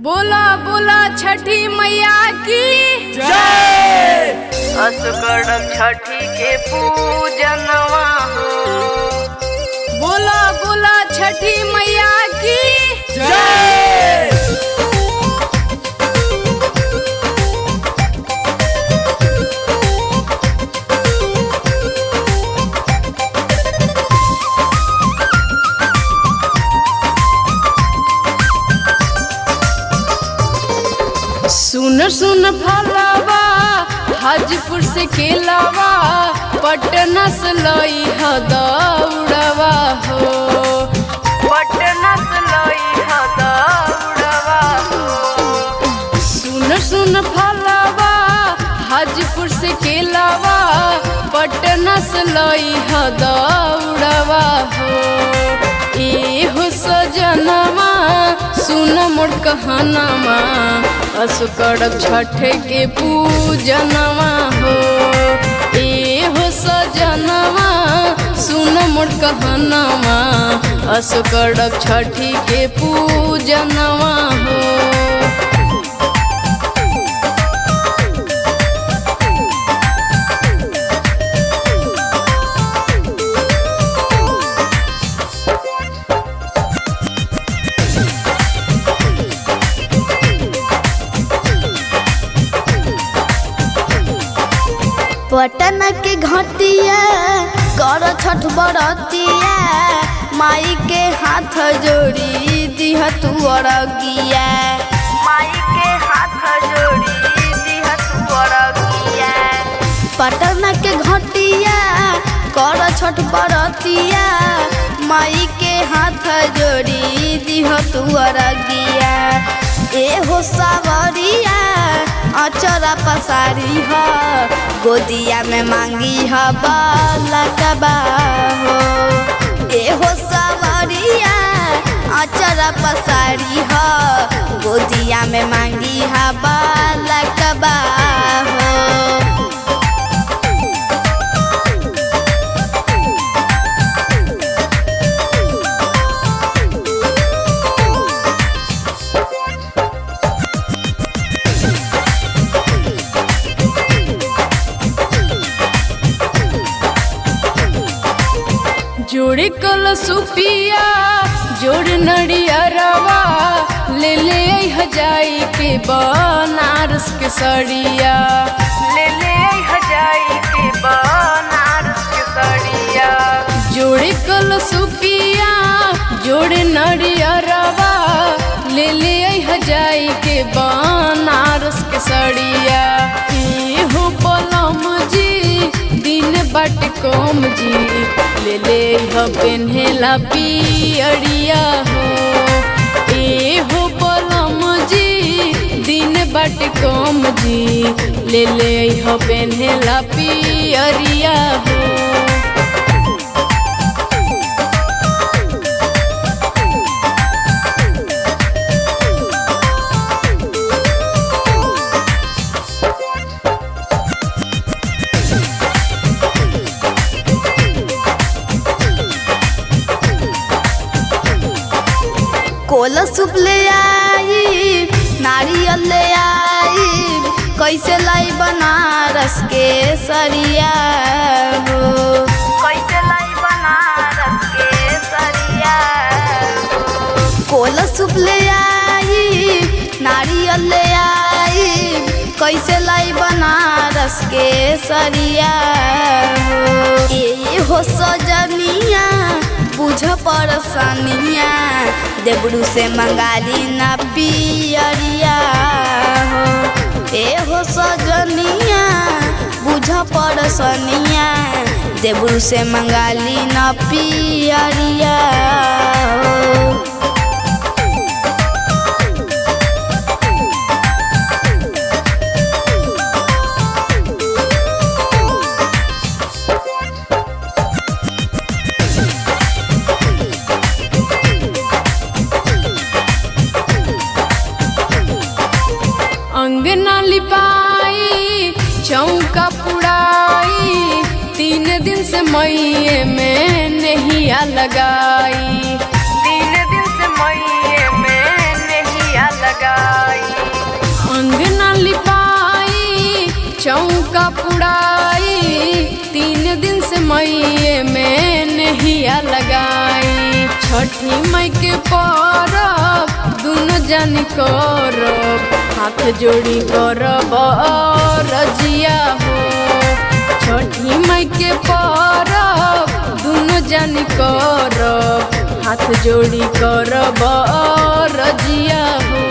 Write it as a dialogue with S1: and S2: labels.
S1: बोला बोला छठी मैया की
S2: जय।
S3: असुकड़म छठी के पूजनवा हो।
S1: बोला बोला छठी मैया की
S2: जय।
S1: सुन सुन फलवा हाजीपुर से केलावा पटना से लई ह दौड़वा हो।
S3: पटना से लई ह दौड़वा हो।
S1: सुन सुन फलवा हाजीपुर से केलावा पटना से लई ह दौड़वा हो। ए हो सजनवा सुन मोर कहनवा असुकड़क छठ के पूजनवा हो। ए हो सजनवा सुन मोर कहनवा असुकड़क छठी के पूजनवा हो।
S4: पटना के घटिया कर छठ बरतिया माई के हाथ जोड़ी दिह तू अरगिया।
S3: माई के हाथ जोड़ी दिह तू अरगिया।
S4: पटना के घटिया कर छठ बरतिया माई के हाथ जोड़ी दिह तू अरगिया। ए हो सावरिया अचरा पसारी ह गोदिया में मांगी ह बालकबा हो। ए हो सावरिया अचरा पसारी ह गोदिया में मांगी ह बालकबा हो।
S1: जोड़े कल सुपिया जोड़ नड़ियरवा ले ले हजाई के बनारस के सड़िया।
S3: ले ले हजाई के बनारस के सड़िया।
S1: जोड़े कल सुपिया जोड़ नड़ियरवा ले ले हजाई के बनारस के सड़िया। ए हो पलम जी दिन बाट कम जी ले ले ह पेन्हेला पियरिया हो। ए हो पलम जी दिन बाट कम जी ले ले ह पेन्हेला पियरिया हो।
S4: कोला सूप ले आई नारियल ले आई कैसे लाई बनारस के सरिया हो।
S3: कैसे लाई बनारस के सरिया हो।
S4: कोला सूप ले आई नारियल ले आई कैसे लाई बनारस के सरिया हो। ए हो सजनिया बुझ परसनिया देबरू से मंगाली ना पियरिया हो। ए हो सजनिया बुझ परसनिया देबरू से मंगाली ना पियरिया हो।
S1: अंगना लिपाई चौका पुड़ाई 3 दिन से मैये में नैया लगाई।
S3: 3 दिन से मैये में नैया लगाई।
S1: दियवा पुड़ाई 3 दिन से मैये में नहिया लगाई। छठी मई के परब दुनो जानी करब हाथ जोड़ी करब रजिया हो। छठी मई के परब दुनो जानी करब हाथ जोड़ी करब रजिया हो।